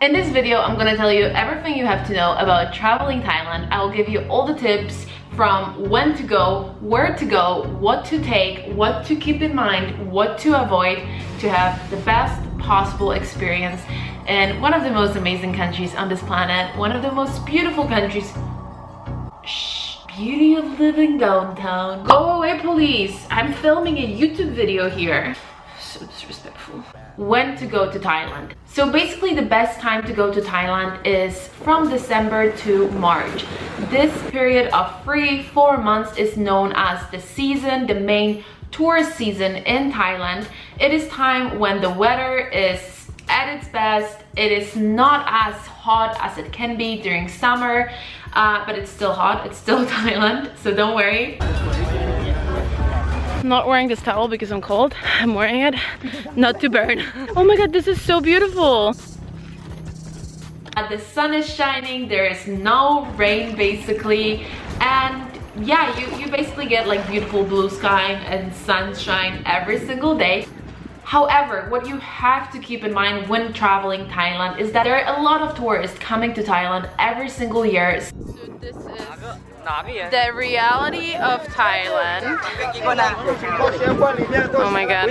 In this video, I'm gonna tell you everything you have to know about traveling Thailand. I will give you all the tips from when to go, where to go, what to take, what to keep in mind, what to avoid to have the best possible experience in one of the most amazing countries on this planet, one of the most beautiful countries. Shh, beauty of living downtown. Go away, police! I'm filming a YouTube video here. So disrespectful. When to go to Thailand. So basically the best time to go to Thailand is from December to March. This period of 4 months is known as the season, the main tourist season in Thailand. It is time when the weather is at its best. It is not as hot as it can be during summer, but it's still hot. It's still Thailand, so don't worry. I'm not wearing this towel because I'm cold. I'm wearing it not to burn. Oh my god, this is so beautiful. The sun is shining, there is no rain basically, and yeah, you basically get like beautiful blue sky and sunshine every single day. However, what you have to keep in mind when traveling Thailand is that there are a lot of tourists coming to Thailand every single year. So this is the reality of Thailand. Oh my god,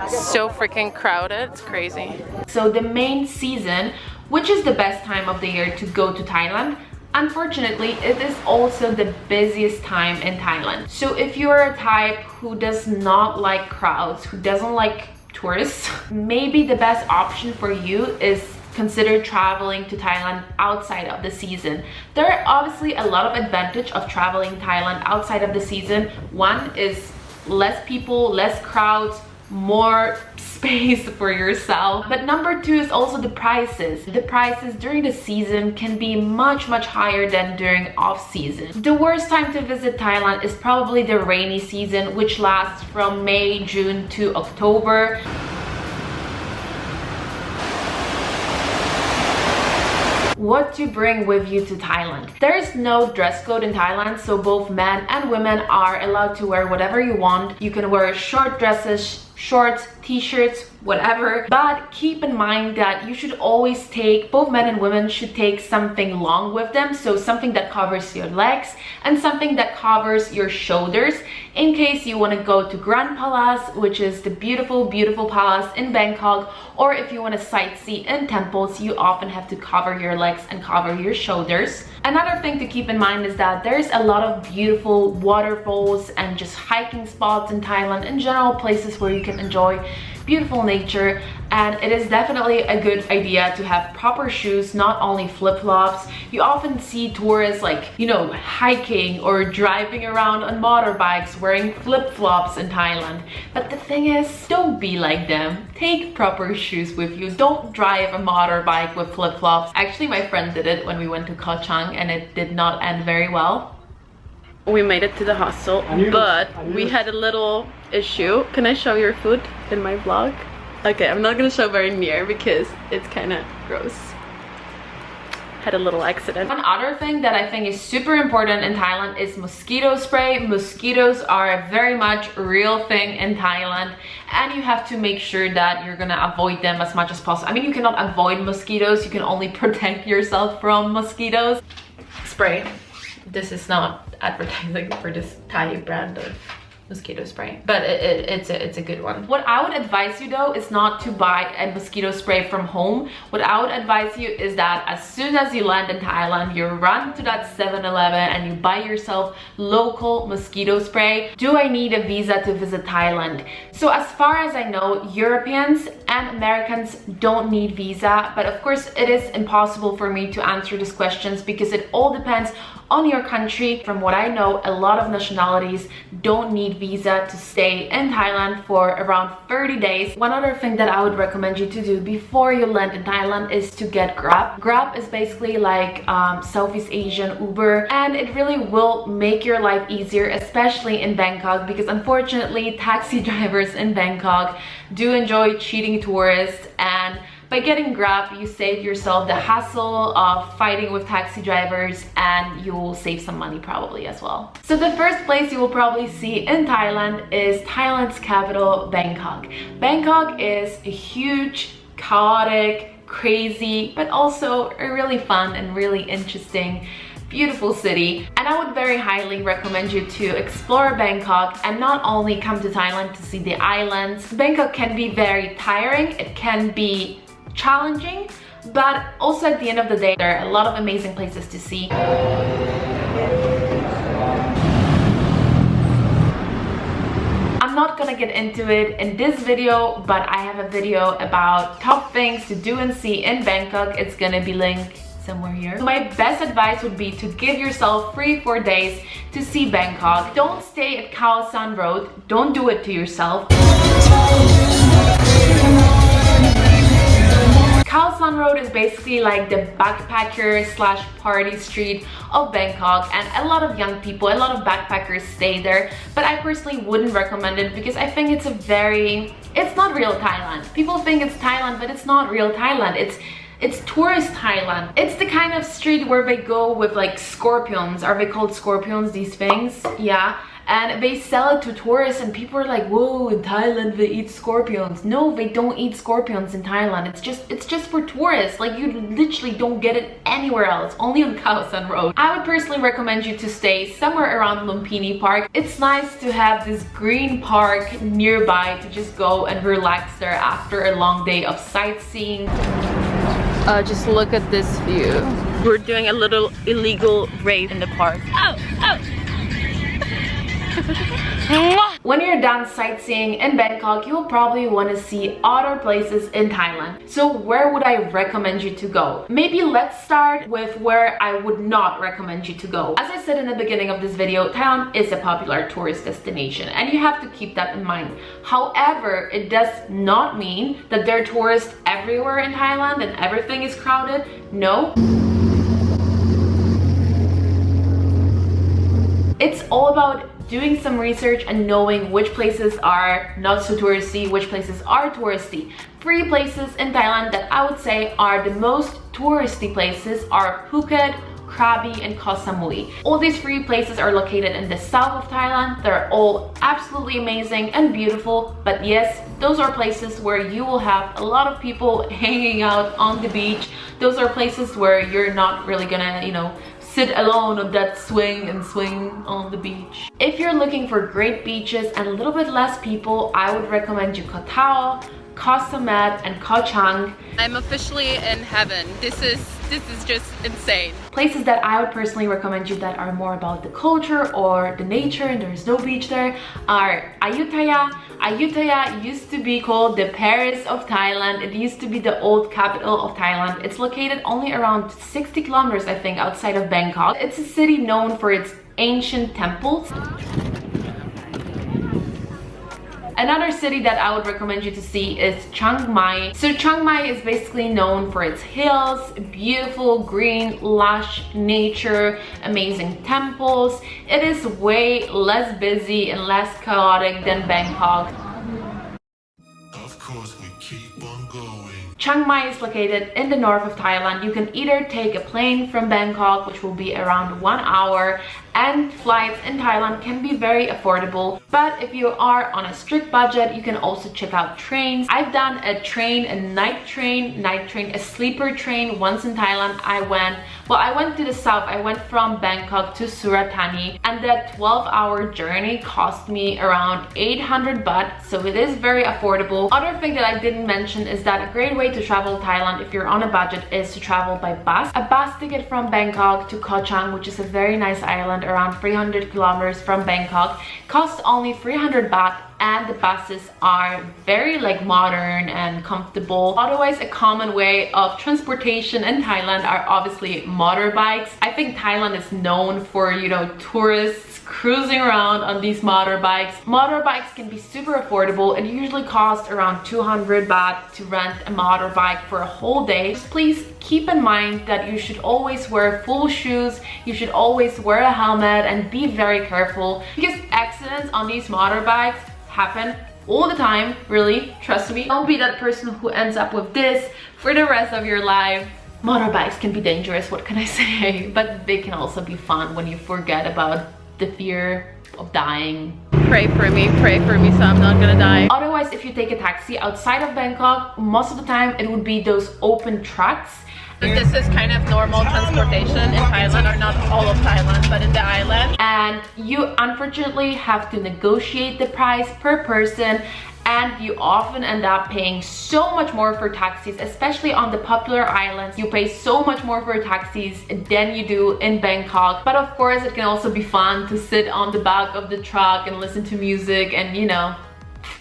so freaking crowded, it's crazy. So the main season, which is the best time of the year to go to Thailand, unfortunately, it is also the busiest time in Thailand. So if you're a type who does not like crowds, who doesn't like tourists, maybe the best option for you is consider traveling to Thailand outside of the season. There are obviously a lot of advantage of traveling Thailand outside of the season. One is less people, less crowds, more space for yourself. But number two is also the prices. The prices during the season can be much higher than during off season. The worst time to visit Thailand is probably the rainy season, which lasts from May, June to October. What to bring with you to Thailand. There is no dress code in Thailand, so both men and women are allowed to wear whatever you want. You can wear short dresses, shorts, t-shirts, whatever, but keep in mind that you should always take, both men and women should take something long with them, so something that covers your legs and something that covers your shoulders in case you want to go to Grand Palace, which is the beautiful palace in Bangkok, or if you want to sightsee in temples, you often have to cover your legs and cover your shoulders. Another thing to keep in mind is that there's a lot of beautiful waterfalls and just hiking spots in Thailand, in general places where you can enjoy beautiful nature, and it is definitely a good idea to have proper shoes, not only flip-flops. You often see tourists like, you know, hiking or driving around on motorbikes wearing flip-flops in Thailand, but the thing is, don't be like them. Take proper shoes with you. Don't drive a motorbike with flip-flops. Actually, my friend did it when we went to Koh and it did not end very well. We made it to the hostel, but we had a little issue. Can I show your food in my vlog? Okay, I'm not gonna show very near because it's kind of gross. Had a little accident. One other thing that I think is super important in Thailand is mosquito spray. Mosquitoes are a very much real thing in Thailand, and you have to make sure that you're gonna avoid them as much as possible. I mean, you cannot avoid mosquitoes, you can only protect yourself from mosquitoes. Spray. This is not advertising for this Thai brand of mosquito spray, but it's a good one. What I would advise you though is not to buy a mosquito spray from home. What I would advise you is that as soon as you land in Thailand, you run to that 7-Eleven and you buy yourself local mosquito spray. Do I need a visa to visit Thailand? So as far as I know, Europeans and Americans don't need visa, but of course it is impossible for me to answer these questions because it all depends on your country. From what I know, a lot of nationalities don't need visa to stay in Thailand for around 30 days. One other thing that I would recommend you to do before you land in Thailand is to get Grab. Grab is basically like Southeast Asian Uber, and it really will make your life easier, especially in Bangkok, because unfortunately taxi drivers in Bangkok do enjoy cheating tourists, and by getting Grab, you save yourself the hassle of fighting with taxi drivers, and you will save some money probably as well. So the first place you will probably see in Thailand is Thailand's capital, Bangkok. Bangkok is a huge, chaotic, crazy, but also a really fun and really interesting, beautiful city. And I would very highly recommend you to explore Bangkok and not only come to Thailand to see the islands. Bangkok can be very tiring, it can be challenging, but also at the end of the day, there are a lot of amazing places to see. I'm not gonna get into it in this video, but I have a video about top things to do and see in Bangkok. It's gonna be linked somewhere here. My best advice would be to give yourself 3-4 days to see Bangkok. Don't stay at Khao San Road. Don't do it to yourself. Khao San Road is basically like the backpacker slash party street of Bangkok, and a lot of young people, a lot of backpackers stay there, but I personally wouldn't recommend it because I think it's not real Thailand. People think it's Thailand, but it's not real Thailand. It's tourist Thailand. It's the kind of street where they go with like scorpions. Are they called scorpions, these things? Yeah. And they sell it to tourists and people are like, whoa, in Thailand they eat scorpions. No, they don't eat scorpions in Thailand. It's just for tourists. Like, you literally don't get it anywhere else, only on Khao San Road. I would personally recommend you to stay somewhere around Lumpini Park. It's nice to have this green park nearby to just go and relax there after a long day of sightseeing. Just look at this view. We're doing a little illegal rave in the park. Oh, oh. When you're done sightseeing in Bangkok, you'll probably want to see other places in Thailand. So where would I recommend you to go? Maybe let's start with where I would not recommend you to go. As I said in the beginning of this video, Thailand is a popular tourist destination and you have to keep that in mind. However, it does not mean that there are tourists everywhere in Thailand and everything is crowded. No. It's all about doing some research and knowing which places are not so touristy, which places are touristy. 3 places in Thailand that I would say are the most touristy places are Phuket, KRABI and Koh Samui. All these 3 places are located in the south of Thailand. They're all absolutely amazing and beautiful, but yes, those are places where you will have a lot of people hanging out on the beach. Those are places where you're not really gonna, you know, sit alone on that swing and swing on the beach. If you're looking for great beaches and a little bit less people, I would recommend you KHAO, Koh Samet and Koh Chang. I'm officially in heaven. This is just insane. Places that I would personally recommend you that are more about the culture or the nature and there's no beach there are Ayutthaya. Ayutthaya used to be called the Paris of Thailand. It used to be the old capital of Thailand. It's located only around 60 kilometers, I think, outside of Bangkok. It's a city known for its ancient temples. Another city that I would recommend you to see is Chiang Mai. So Chiang Mai is basically known for its hills, beautiful green lush nature, amazing temples. It is way less busy and less chaotic than Bangkok. Of course we keep on going. Chiang Mai is located in the north of Thailand. You can either take a plane from Bangkok, which will be around 1 hour, and flights in Thailand can be very affordable. But if you are on a strict budget, you can also check out trains. I've done a night train, a sleeper train once in Thailand. I went to the south. I went from Bangkok to Surat Thani, and that 12-hour journey cost me around 800 baht, so it is very affordable. Other thing that I didn't mention is that a great way to travel Thailand if you're on a budget is to travel by bus. A bus ticket from Bangkok to Koh Chang, which is a very nice island around 300 kilometers from Bangkok, costs only 300 baht, and the buses are very like modern and comfortable. Otherwise, a common way of transportation in Thailand are obviously motorbikes. I think Thailand is known for, you know, tourists cruising around on these motorbikes. Motorbikes can be super affordable. It usually costs around 200 baht to rent a motorbike for a whole day. Just please keep in mind that you should always wear full shoes, you should always wear a helmet and be very careful, because accidents on these motorbikes happen all the time, really, trust me. Don't be that person who ends up with this for the rest of your life. Motorbikes can be dangerous, what can I say? But they can also be fun when you forget about the fear of dying. Pray for me so I'm not gonna die. Otherwise, if you take a taxi outside of Bangkok, most of the time it would be those open trucks. This is kind of normal transportation in Thailand, or not all of Thailand, but in the island. And you unfortunately have to negotiate the price per person, and you often end up paying so much more for taxis, especially on the popular islands. You pay so much more for taxis than you do in Bangkok. But of course, it can also be fun to sit on the back of the truck and listen to music and, you know,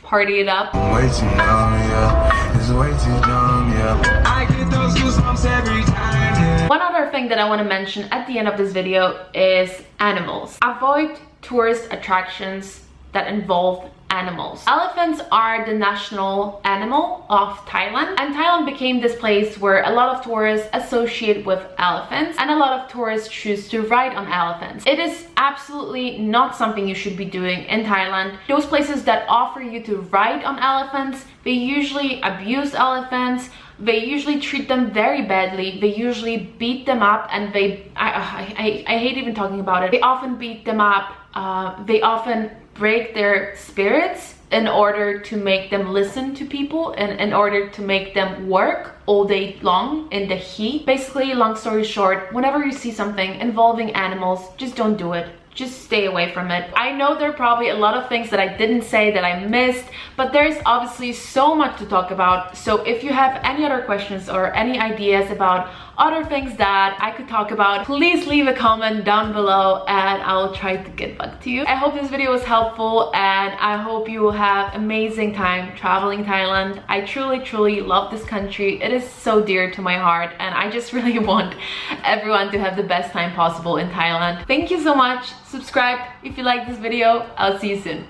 party it up. Way too young, yeah. It's way too young, yeah. I get those goosebumps every time, yeah. One other thing that I want to mention at the end of this video is animals. Avoid tourist attractions that involve animals. Elephants are the national animal of Thailand, and Thailand became this place where a lot of tourists associate with elephants, and a lot of tourists choose to ride on elephants. It is absolutely not something you should be doing in Thailand. Those places that offer you to ride on elephants, they usually abuse elephants. They usually treat them very badly. They usually beat them up, and I hate even talking about it. They often beat them up. They often break their spirits in order to make them listen to people and in order to make them work all day long in the heat. Basically, long story short, whenever you see something involving animals, just don't do it. Just stay away from it. I know there are probably a lot of things that I didn't say that I missed, but there's obviously so much to talk about. So if you have any other questions or any ideas about other things that I could talk about, please leave a comment down below and I'll try to get back to you. I hope this video was helpful, and I hope you will have amazing time traveling Thailand. I truly love this country. It is so dear to my heart, and I just really want everyone to have the best time possible in Thailand. Thank you so much. Subscribe if you like this video. I'll see you soon.